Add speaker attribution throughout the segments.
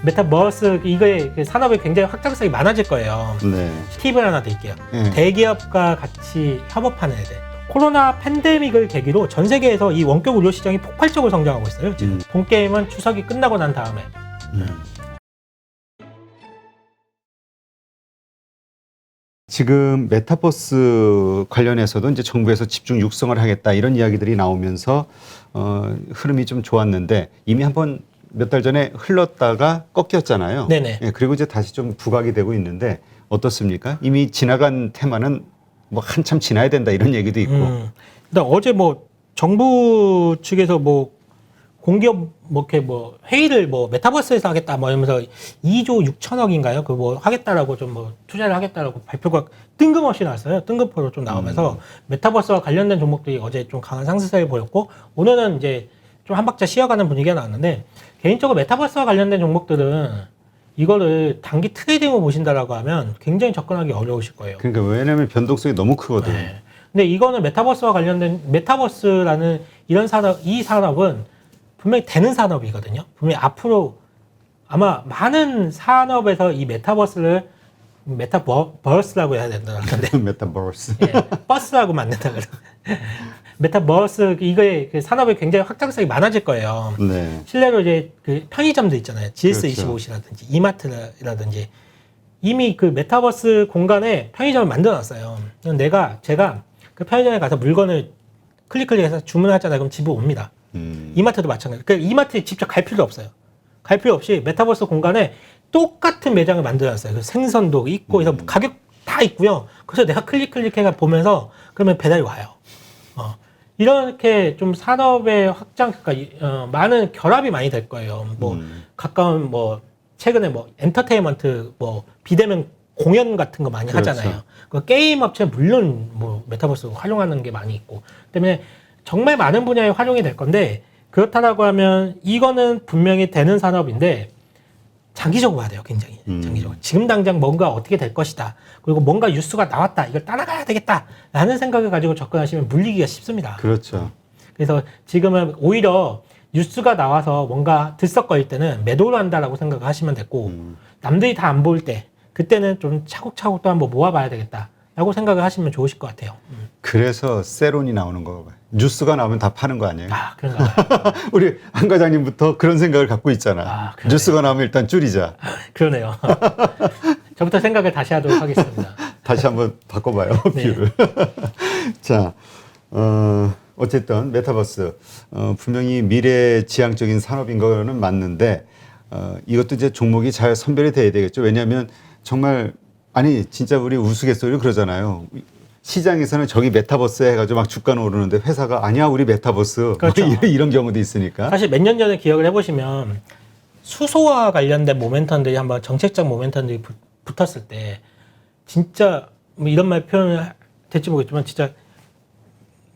Speaker 1: 메타버스 이거의 그 산업이 굉장히 확장성이 많아질 거예요.
Speaker 2: 네.
Speaker 1: 팁을 하나 드릴게요.
Speaker 2: 네.
Speaker 1: 대기업과 같이 협업하는 애들. 코로나 팬데믹을 계기로 전 세계에서 이 원격 의료 시장이 폭발적으로 성장하고 있어요. 지금 본 게임은 추석이 끝나고 난 다음에.
Speaker 2: 지금 메타버스 관련해서도 이제 정부에서 집중 육성을 하겠다 이런 이야기들이 나오면서 흐름이 좀 좋았는데 이미 한번 몇 달 전에 흘렀다가 꺾였잖아요.
Speaker 1: 네네.
Speaker 2: 예, 그리고 이제 다시 좀 부각이 되고 있는데 어떻습니까? 이미 지나간 테마는 뭐 한참 지나야 된다 이런 얘기도 있고.
Speaker 1: 일단 어제 뭐 정부 측에서 뭐 공기업 뭐 이렇게 뭐 회의를 뭐 메타버스에서 하겠다 뭐 이러면서 2조 6천억인가요? 그 뭐 하겠다라고 좀 뭐 투자를 하겠다라고 발표가 뜬금없이 나왔어요. 뜬금포로 좀 나오면서 메타버스와 관련된 종목들이 어제 좀 강한 상승세를 보였고 오늘은 이제 좀 한 박자 쉬어가는 분위기가 나왔는데 개인적으로 메타버스와 관련된 종목들은 이거를 단기 트레이딩으로 보신다라고 하면 굉장히 접근하기 어려우실 거예요.
Speaker 2: 그러니까 왜냐하면 변동성이 너무 크거든.
Speaker 1: 네. 근데 이거는 메타버스와 관련된 메타버스라는 이런 산업, 이 산업은 분명히 되는 산업이거든요. 분명히 앞으로 아마 많은 산업에서 이 메타버스를 메타버스라고 해야 된다.
Speaker 2: 메타버스.
Speaker 1: 예, 버스라고 만든다. 메타버스 이거의 그 산업이 굉장히 확장성이 많아질 거예요.
Speaker 2: 네.
Speaker 1: 실내로 이제 그 편의점도 있잖아요.
Speaker 2: 그렇죠.
Speaker 1: GS25라든지 이마트라든지 이미 그 메타버스 공간에 편의점을 만들어놨어요. 제가 그 편의점에 가서 물건을 클릭해서 주문하잖아요. 그럼 집에 옵니다. 이마트도 마찬가지. 그러니까 이마트에 직접 갈 필요 없어요. 갈 필요 없이 메타버스 공간에 똑같은 매장을 만들어놨어요. 그래서 생선도 있고, 그래서 가격 다 있고요. 그래서 내가 클릭해가 보면서 그러면 배달이 와요. 이렇게 좀 산업의 확장, 그러니까 많은 결합이 많이 될 거예요. 뭐 가까운 뭐 최근에 뭐 엔터테인먼트 뭐 비대면 공연 같은 거 많이
Speaker 2: 그렇죠.
Speaker 1: 하잖아요. 그 게임 업체 물론 뭐 메타버스 활용하는 게 많이 있고 때문에 정말 많은 분야에 활용이 될 건데 그렇다라고 하면 이거는 분명히 되는 산업인데 장기적으로 봐야 돼요. 굉장히 장기적으로. 지금 당장 뭔가 어떻게 될 것이다. 그리고 뭔가 뉴스가 나왔다. 이걸 따라가야 되겠다. 라는 생각을 가지고 접근하시면 물리기가 쉽습니다.
Speaker 2: 그렇죠.
Speaker 1: 그래서 지금은 오히려 뉴스가 나와서 뭔가 들썩거릴 때는 매도를 한다라고 생각을 하시면 됐고 남들이 다 안 보일 때 그때는 좀 차곡차곡 또 한번 모아봐야 되겠다. 라고 생각을 하시면 좋으실 것 같아요.
Speaker 2: 그래서 세론이 나오는 거 봐요. 뉴스가 나오면 다 파는 거 아니에요?
Speaker 1: 아, 그런가 봐요.
Speaker 2: 우리 한 과장님부터 그런 생각을 갖고 있잖아.
Speaker 1: 아, 그러네요.
Speaker 2: 뉴스가 나오면 일단 줄이자.
Speaker 1: 그러네요. 저부터 생각을 다시 하도록 하겠습니다.
Speaker 2: 다시 한번 바꿔봐요.
Speaker 1: 네.
Speaker 2: 뷰를. 자, 어쨌든 메타버스 분명히 미래지향적인 산업인 거는 맞는데 이것도 이제 종목이 잘 선별이 돼야 되겠죠. 왜냐하면 정말 아니 진짜 우리 우스갯소리로 그러잖아요. 시장에서는 저기 메타버스 해가지고 막 주가는 오르는데 회사가 아니야 우리 메타버스
Speaker 1: 그렇죠.
Speaker 2: 뭐 이런 경우도 있으니까.
Speaker 1: 사실 몇 년 전에 기억을 해보시면 수소와 관련된 모멘텀들이 한번 정책적 모멘텀들이 붙었을 때 진짜 뭐 이런 말 표현을 될지 모르겠지만 진짜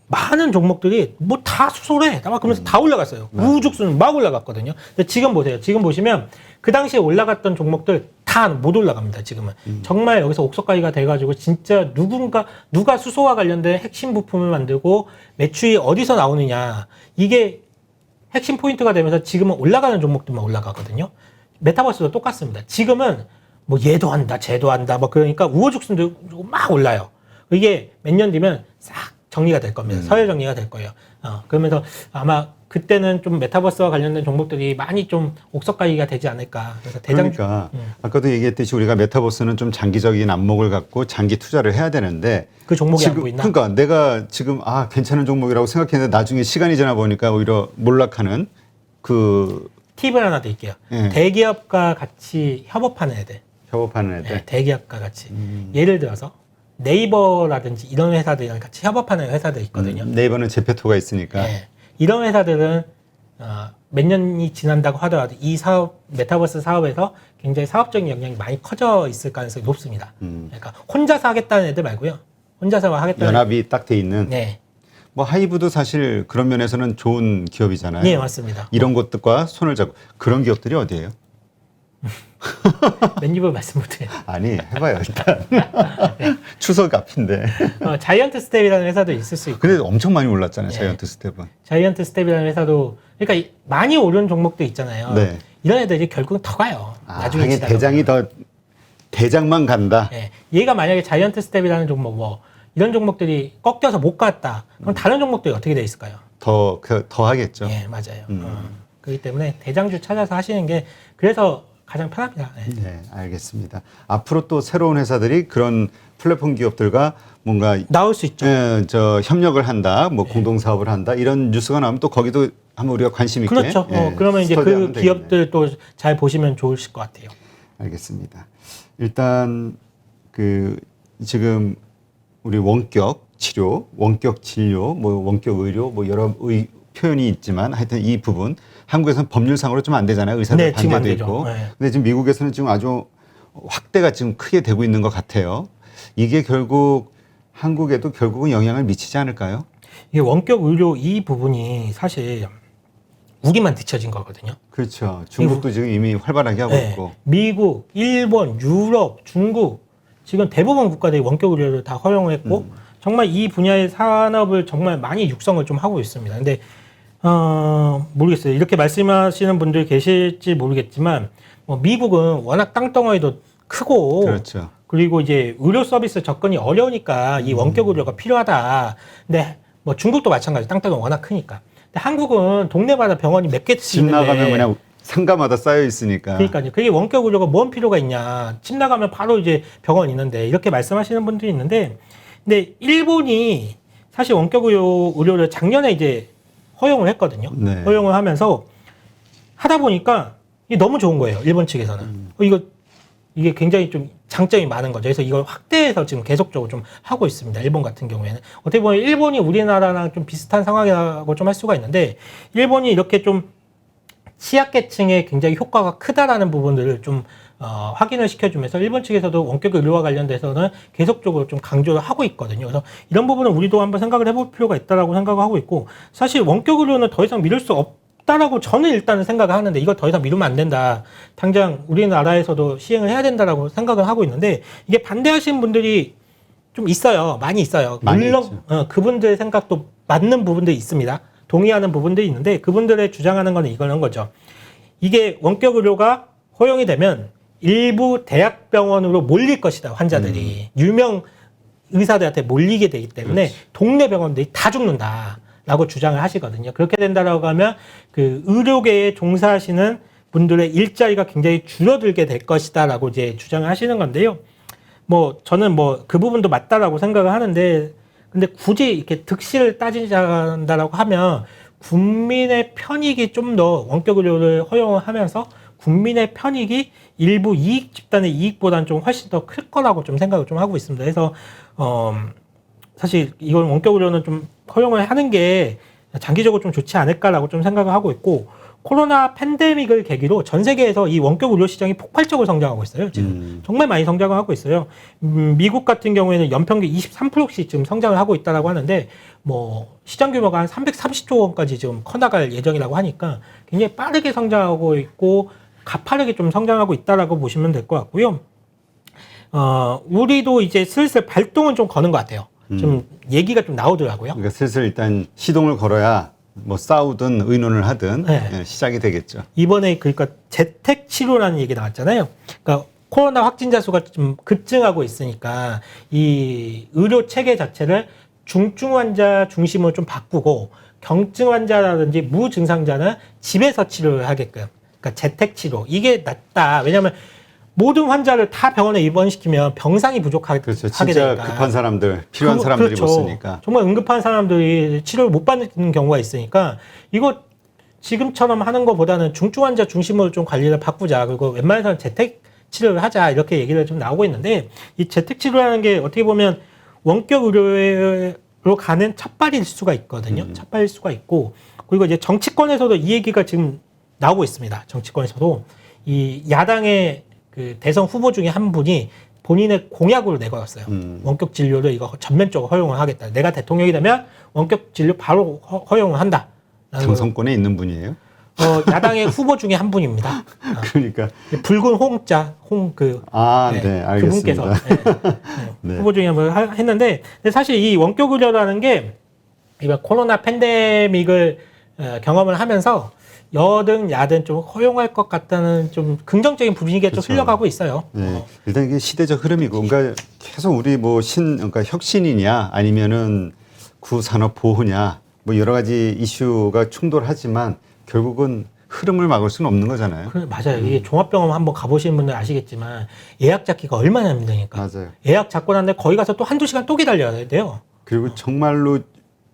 Speaker 1: 많은 종목들이 뭐 다 수소래 막 그러면서 다 올라갔어요. 우후죽순 막 올라갔거든요. 근데 지금 보세요. 지금 보시면 그 당시에 올라갔던 종목들 다 못 올라갑니다. 지금은 정말 여기서 옥석가기가 돼가지고 진짜 누가 수소와 관련된 핵심 부품을 만들고 매출이 어디서 나오느냐 이게 핵심 포인트가 되면서 지금은 올라가는 종목들만 올라가거든요. 메타버스도 똑같습니다. 지금은 뭐 얘도 한다, 쟤도 한다, 뭐 그러니까 우후죽순도 막 올라요. 이게 몇 년 뒤면 싹 정리가 될 겁니다. 서열 정리가 될 거예요. 그러면서 아마 그때는 좀 메타버스와 관련된 종목들이 많이 좀 옥석가기가 되지 않을까. 그래서
Speaker 2: 그러니까 아까도 얘기했듯이 우리가 메타버스는 좀 장기적인 안목을 갖고 장기 투자를 해야 되는데
Speaker 1: 그 종목이
Speaker 2: 지금,
Speaker 1: 안 보이나?
Speaker 2: 그러니까 내가 지금 괜찮은 종목이라고 생각했는데 나중에 시간이 지나 보니까 오히려 몰락하는 그
Speaker 1: 팁을 하나 드릴게요.
Speaker 2: 예.
Speaker 1: 대기업과 같이 협업하는 애들.
Speaker 2: 협업하는 애들.
Speaker 1: 네, 대기업과 같이. 예를 들어서 네이버라든지 이런 회사들이랑 같이 협업하는 회사들 있거든요.
Speaker 2: 네이버는 제페토가 있으니까.
Speaker 1: 네. 이런 회사들은 몇 년이 지난다고 하더라도 이 사업, 메타버스 사업에서 굉장히 사업적인 영향이 많이 커져 있을 가능성이 높습니다. 그러니까 혼자서 하겠다는 애들 말고요. 혼자서 하겠다는
Speaker 2: 연합이 딱 돼 있는.
Speaker 1: 네.
Speaker 2: 뭐 하이브도 사실 그런 면에서는 좋은 기업이잖아요.
Speaker 1: 네, 맞습니다.
Speaker 2: 이런 것들과 손을 잡고 그런 기업들이 어디예요?
Speaker 1: 맨입을 말씀 못해요.
Speaker 2: 아니 해봐요 일단. 추석 앞인데.
Speaker 1: 자이언트 스텝이라는 회사도 있을 수 있고.
Speaker 2: 근데 엄청 많이 올랐잖아요.
Speaker 1: 네.
Speaker 2: 자이언트 스텝은.
Speaker 1: 자이언트 스텝이라는 회사도 그러니까 많이 오른 종목도 있잖아요.
Speaker 2: 네.
Speaker 1: 이런 애들이 결국은 더 가요. 나중에
Speaker 2: 하긴
Speaker 1: 지나가면.
Speaker 2: 대장이 더 대장만 간다.
Speaker 1: 예. 얘가 만약에 자이언트 스텝이라는 종목 뭐 이런 종목들이 꺾여서 못 갔다. 그럼 다른 종목들이 어떻게 돼 있을까요?
Speaker 2: 더 하겠죠.
Speaker 1: 예, 맞아요. 그렇기 때문에 대장주 찾아서 하시는 게 그래서 가장 편합니다. 예.
Speaker 2: 네, 알겠습니다. 앞으로 또 새로운 회사들이 그런 플랫폼 기업들과 뭔가
Speaker 1: 나올 수 있죠.
Speaker 2: 저 협력을 한다, 뭐 공동 사업을 한다 이런 뉴스가 나오면 또 거기도 한번 우리가 관심 있게.
Speaker 1: 그렇죠. 그러면 이제 그
Speaker 2: 스터디하면
Speaker 1: 기업들 또 잘 보시면 좋으실 것 같아요.
Speaker 2: 알겠습니다. 일단 그 지금 우리 원격 치료, 원격 진료, 뭐 원격 의료, 뭐 여러 표현이 있지만 하여튼 이 부분 한국에서는 법률상으로 좀 안 되잖아요. 의사들
Speaker 1: 네, 지금 안
Speaker 2: 반대도
Speaker 1: 되죠.
Speaker 2: 있고.
Speaker 1: 네.
Speaker 2: 근데 지금 미국에서는 지금 아주 확대가 지금 크게 되고 있는 것 같아요. 이게 결국 한국에도 결국은 영향을 미치지 않을까요?
Speaker 1: 이게 원격 의료 이 부분이 사실 우리만 뒤처진 거거든요.
Speaker 2: 그렇죠. 중국도 지금 이미 활발하게 하고
Speaker 1: 네.
Speaker 2: 있고.
Speaker 1: 미국, 일본, 유럽, 중국 지금 대부분 국가들이 원격 의료를 다 허용을 했고 정말 이 분야의 산업을 정말 많이 육성을 좀 하고 있습니다. 근데 모르겠어요. 이렇게 말씀하시는 분들 계실지 모르겠지만 뭐 미국은 워낙 땅덩어리도 크고
Speaker 2: 그렇죠.
Speaker 1: 그리고 이제 의료 서비스 접근이 어려우니까 이 원격 의료가 필요하다. 근데 뭐 중국도 마찬가지. 땅덩이 워낙 크니까. 근데 한국은 동네마다 병원이 몇 개씩
Speaker 2: 집
Speaker 1: 있는데
Speaker 2: 나가면 그냥 상가마다 쌓여 있으니까.
Speaker 1: 그러니까요. 그게 원격 의료가 뭔 필요가 있냐. 집 나가면 바로 이제 병원 있는데 이렇게 말씀하시는 분들이 있는데 근데 일본이 사실 원격 의료를 작년에 이제 허용을 했거든요.
Speaker 2: 네.
Speaker 1: 허용을 하면서 하다 보니까 이게 너무 좋은 거예요. 일본 측에서는. 이게 굉장히 좀 장점이 많은 거죠. 그래서 이걸 확대해서 지금 계속적으로 좀 하고 있습니다. 일본 같은 경우에는. 어떻게 보면 일본이 우리나라랑 좀 비슷한 상황이라고 좀 할 수가 있는데 일본이 이렇게 좀 취약계층에 굉장히 효과가 크다라는 부분들을 좀 확인을 시켜주면서 일본 측에서도 원격 의료와 관련돼서는 계속적으로 좀 강조를 하고 있거든요. 그래서 이런 부분은 우리도 한번 생각을 해볼 필요가 있다라고 생각을 하고 있고 사실 원격 의료는 더 이상 미룰 수 없다라고 저는 일단은 생각을 하는데 이걸 더 이상 미루면 안 된다. 당장 우리나라에서도 시행을 해야 된다라고 생각을 하고 있는데 이게 반대하시는 분들이 좀 있어요. 많이 있어요.
Speaker 2: 많이
Speaker 1: 물론 그분들의 생각도 맞는 부분들이 있습니다. 동의하는 부분들이 있는데 그분들의 주장하는 거는 이거는 거죠. 이게 원격 의료가 허용이 되면 일부 대학병원으로 몰릴 것이다. 환자들이. 유명 의사들한테 몰리게 되기 때문에
Speaker 2: 그렇지.
Speaker 1: 동네 병원들이 다 죽는다라고 주장을 하시거든요. 그렇게 된다라고 하면 그 의료계에 종사하시는 분들의 일자리가 굉장히 줄어들게 될 것이다라고 이제 주장을 하시는 건데요. 뭐 저는 뭐 그 부분도 맞다라고 생각을 하는데 근데 굳이 이렇게 득실을 따지자라고 하면 국민의 편익이 좀 더 원격 의료를 허용을 하면서 국민의 편익이 일부 이익 집단의 이익보다는 좀 훨씬 더 클 거라고 좀 생각을 좀 하고 있습니다. 그래서 사실 이걸 원격 의료는 좀 허용을 하는 게 장기적으로 좀 좋지 않을까라고 좀 생각을 하고 있고 코로나 팬데믹을 계기로 전 세계에서 이 원격 의료 시장이 폭발적으로 성장하고 있어요. 지금 정말 많이 성장을 하고 있어요. 미국 같은 경우에는 연평균 23%씩 지금 성장을 하고 있다라고 하는데 뭐 시장 규모가 한 330조 원까지 지금 커나갈 예정이라고 하니까 굉장히 빠르게 성장하고 있고 가파르게 좀 성장하고 있다라고 보시면 될 것 같고요. 우리도 이제 슬슬 발동은 좀 거는 것 같아요. 좀 얘기가 좀 나오더라고요.
Speaker 2: 그러니까 슬슬 일단 시동을 걸어야 뭐 싸우든 의논을 하든
Speaker 1: 네.
Speaker 2: 시작이 되겠죠.
Speaker 1: 이번에 그러니까 재택 치료라는 얘기 나왔잖아요. 그러니까 코로나 확진자 수가 좀 급증하고 있으니까 이 의료 체계 자체를 중증 환자 중심으로 좀 바꾸고 경증 환자라든지 무증상자는 집에서 치료를 하게끔. 그러니까 재택 치료 이게 낫다. 왜냐하면 모든 환자를 다 병원에 입원시키면 병상이 부족하게
Speaker 2: 그렇죠.
Speaker 1: 되니까.
Speaker 2: 진짜 급한 사람들, 필요한 사람들이
Speaker 1: 그렇죠.
Speaker 2: 못 쓰니까.
Speaker 1: 정말 응급한 사람들이 치료를 못 받는 경우가 있으니까 이거 지금처럼 하는 것보다는 중증 환자 중심으로 좀 관리를 바꾸자. 그리고 웬만해서는 재택 치료를 하자. 이렇게 얘기를 좀 나오고 있는데 이 재택 치료라는 게 어떻게 보면 원격 의료로 가는 첫발일 수가 있거든요. 첫발일 수가 있고 그리고 이제 정치권에서도 이 얘기가 지금 나오고 있습니다. 정치권에서도 이 야당의 그 대선 후보 중에 한 분이 본인의 공약으로 내걸었어요. 원격 진료를 이거 전면적으로 허용을 하겠다. 내가 대통령이 되면 원격 진료 바로 허용을 한다.
Speaker 2: 당선권에 있는 분이에요?
Speaker 1: 야당의 후보 중에 한 분입니다.
Speaker 2: 그러니까
Speaker 1: 붉은 홍자
Speaker 2: 네, 알겠습니다.
Speaker 1: 그분께서
Speaker 2: 네.
Speaker 1: 후보 중에 한 분 했는데 근데 사실 이 원격 의료라는 게 이번 코로나 팬데믹을 경험을 하면서 여든 야든 좀 허용할 것 같다는 좀 긍정적인 분위기가 좀
Speaker 2: 그렇죠.
Speaker 1: 흘러가고 있어요.
Speaker 2: 네. 일단 이게 시대적 흐름이고, 그러니까 계속 우리 뭐 그러니까 혁신이냐 아니면은 구산업 보호냐 뭐 여러 가지 이슈가 충돌하지만 결국은 흐름을 막을 수는 없는 거잖아요.
Speaker 1: 맞아요. 이게 종합병원 한번 가보시는 분들 아시겠지만 예약 잡기가 얼마나 힘드니까.
Speaker 2: 맞아요.
Speaker 1: 예약 잡고 났는데 거기 가서 또 한두 시간 또 기다려야 돼요.
Speaker 2: 그리고 정말로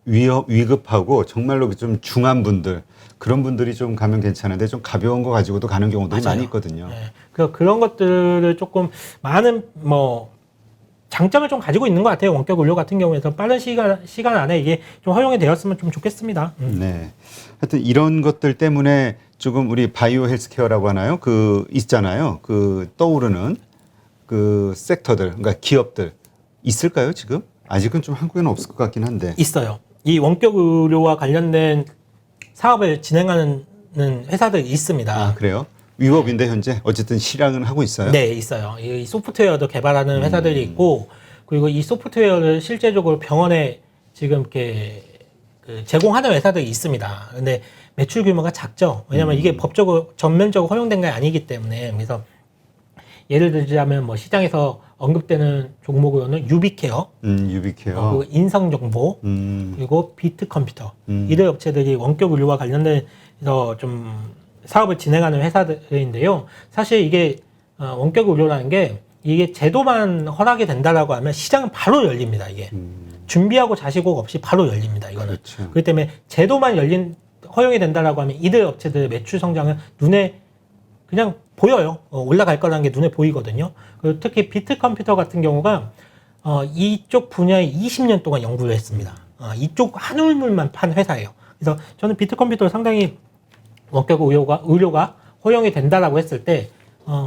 Speaker 2: 위급하고 정말로 좀 중한 분들, 그런 분들이 좀 가면 괜찮은데 좀 가벼운 거 가지고도 가는 경우도
Speaker 1: 맞아요.
Speaker 2: 많이 있거든요.
Speaker 1: 네. 그래서 그런 것들을 조금 많은 뭐 장점을 좀 가지고 있는 것 같아요. 원격 의료 같은 경우에서 빠른 시간 안에 이게 좀 허용이 되었으면 좀 좋겠습니다.
Speaker 2: 네. 하여튼 이런 것들 때문에 조금 우리 바이오 헬스케어라고 하나요? 그 있잖아요. 그 떠오르는 그 섹터들, 그러니까 기업들 있을까요, 지금? 아직은 좀 한국에는 없을 것 같긴 한데.
Speaker 1: 있어요. 이 원격 의료와 관련된 사업을 진행하는 회사들이 있습니다.
Speaker 2: 아, 그래요? 위법인데 현재 어쨌든 실행은 하고 있어요.
Speaker 1: 네, 있어요. 이 소프트웨어도 개발하는 회사들이 있고, 그리고 이 소프트웨어를 실제적으로 병원에 지금 이렇게 그 제공하는 회사들이 있습니다. 근데 매출 규모가 작죠. 왜냐하면 이게 법적으로 전면적으로 허용된 게 아니기 때문에. 그래서 예를 들자면 뭐 시장에서 언급되는 종목으로는 유비케어,
Speaker 2: 유비케어.
Speaker 1: 그리고 인성정보, 그리고 비트컴퓨터 이들 업체들이 원격 의료와 관련돼서 좀 사업을 진행하는 회사들인데요. 사실 이게 원격 의료라는 게 이게 제도만 허락이 된다라고 하면 시장은 바로 열립니다. 이게 준비하고 자시고 없이 바로 열립니다. 이거는
Speaker 2: 그렇죠.
Speaker 1: 그렇기 때문에 제도만 허용이 된다라고 하면 이들 업체들의 매출 성장은 눈에 그냥 보여요. 올라갈 거라는 게 눈에 보이거든요. 그리고 특히 비트컴퓨터 같은 경우가 이쪽 분야에 20년 동안 연구를 했습니다. 이쪽 한 울물만 판 회사예요. 그래서 저는 비트컴퓨터를 상당히 원격 의료가 허용이 된다라고 했을 때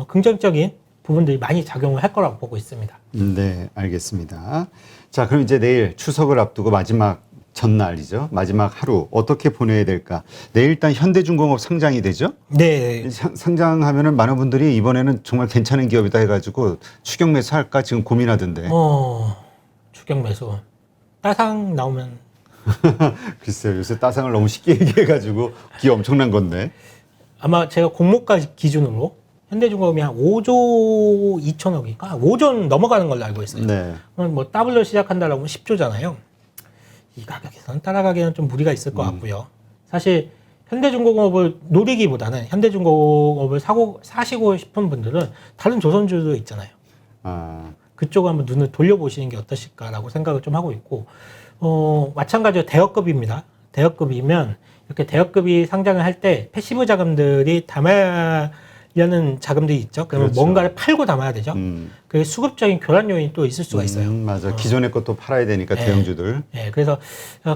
Speaker 1: 긍정적인 부분들이 많이 작용을 할 거라고 보고 있습니다.
Speaker 2: 네, 알겠습니다. 자, 그럼 이제 내일 추석을 앞두고 마지막 전날이죠. 마지막 하루 어떻게 보내야 될까? 내일 일단 현대중공업 상장이 되죠.
Speaker 1: 네.
Speaker 2: 상장하면은 많은 분들이 이번에는 정말 괜찮은 기업이다 해가지고 추격 매수할까 지금 고민하던데.
Speaker 1: 추격 매수. 따상 나오면
Speaker 2: 글쎄요, 요새 따상을 너무 쉽게 얘기해가지고 기업 엄청난 건데.
Speaker 1: 아마 제가 공모가 기준으로 현대중공업이 한 5조 2천억인가? 5조 넘어가는 걸로 알고 있어요.
Speaker 2: 네.
Speaker 1: 뭐 W로 시작한다라고 하면 10조잖아요. 이 가격에서는 따라가기에는 좀 무리가 있을 것 같고요. 사실 현대중공업을 노리기보다는 현대중공업을 사시고 싶은 분들은 다른 조선주도 있잖아요. 그쪽을 한번 눈을 돌려보시는 게 어떠실까라고 생각을 좀 하고 있고, 마찬가지로 대여급입니다. 대여급이면 이렇게 대여급이 상장을 할 때 패시브 자금들이 담아려는 자금들이 있죠. 그러면
Speaker 2: 그렇죠.
Speaker 1: 뭔가를 팔고 담아야 되죠. 그 수급적인 교란 요인이 또 있을 수가 있어요.
Speaker 2: 맞아. 기존의 것도 팔아야 되니까 대형주들.
Speaker 1: 네, 그래서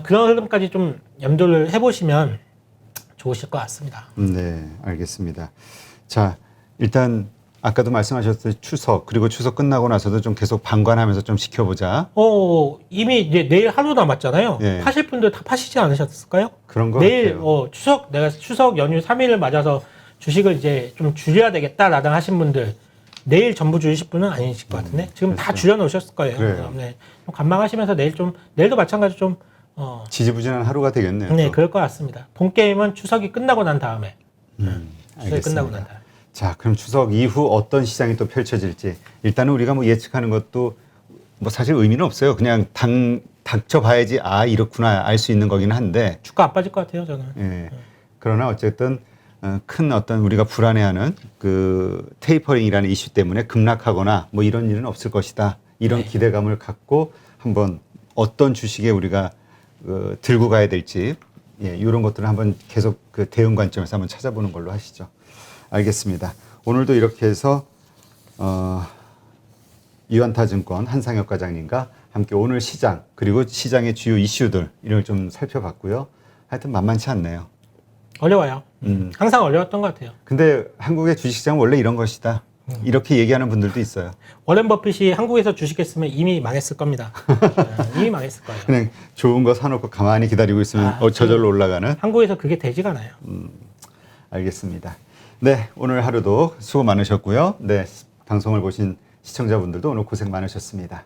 Speaker 1: 그런 흐름까지 좀 염두를 해보시면 좋으실 것 같습니다.
Speaker 2: 네, 알겠습니다. 자, 일단 아까도 말씀하셨듯이 추석 그리고 추석 끝나고 나서도 좀 계속 방관하면서 좀 지켜보자.
Speaker 1: 이미 이제 내일 하루 남았잖아요.
Speaker 2: 예.
Speaker 1: 파실 분들 다 파시지 않으셨을까요?
Speaker 2: 그런 거
Speaker 1: 내일
Speaker 2: 같아요.
Speaker 1: 내가 추석 연휴 3일을 맞아서 주식을 이제 좀 줄여야 되겠다라고 하신 분들 내일 전부 줄이실 분은 아니실 것 같은데 지금 다
Speaker 2: 그렇죠.
Speaker 1: 줄여놓으셨을 거예요.
Speaker 2: 그래요.
Speaker 1: 네, 좀 관망하시면서 내일도 마찬가지로 좀
Speaker 2: 지지부진한 하루가 되겠네요.
Speaker 1: 네,
Speaker 2: 또.
Speaker 1: 그럴 것 같습니다. 본 게임은 추석이 끝나고 난 다음에. 추석이
Speaker 2: 알겠습니다.
Speaker 1: 끝나고 난 다음에.
Speaker 2: 자, 그럼 추석 이후 어떤 시장이 또 펼쳐질지 일단은 우리가 뭐 예측하는 것도 뭐 사실 의미는 없어요. 그냥 닥쳐봐야지 이렇구나 알 수 있는 거긴 한데.
Speaker 1: 주가 안 빠질 것 같아요, 저는.
Speaker 2: 예. 그러나 어쨌든 큰 어떤 우리가 불안해하는 그 테이퍼링이라는 이슈 때문에 급락하거나 뭐 이런 일은 없을 것이다. 이런 기대감을 갖고 한번 어떤 주식에 우리가 들고 가야 될지 이런 것들을 한번 계속 그 대응 관점에서 한번 찾아보는 걸로 하시죠. 알겠습니다. 오늘도 이렇게 해서 유한타증권 한상혁 과장님과 함께 오늘 시장 그리고 시장의 주요 이슈들 이걸 좀 살펴봤고요. 하여튼 만만치 않네요.
Speaker 1: 어려워요. 항상 어려웠던 것 같아요.
Speaker 2: 근데 한국의 주식시장은 원래 이런 것이다. 이렇게 얘기하는 분들도 있어요.
Speaker 1: 워렌 버핏이 한국에서 주식했으면 이미 망했을 겁니다. 이미 망했을 거예요.
Speaker 2: 그냥 좋은 거 사놓고 가만히 기다리고 있으면 저절로 올라가는.
Speaker 1: 한국에서 그게 되지가 않아요.
Speaker 2: 알겠습니다. 네, 오늘 하루도 수고 많으셨고요. 네, 방송을 보신 시청자분들도 오늘 고생 많으셨습니다.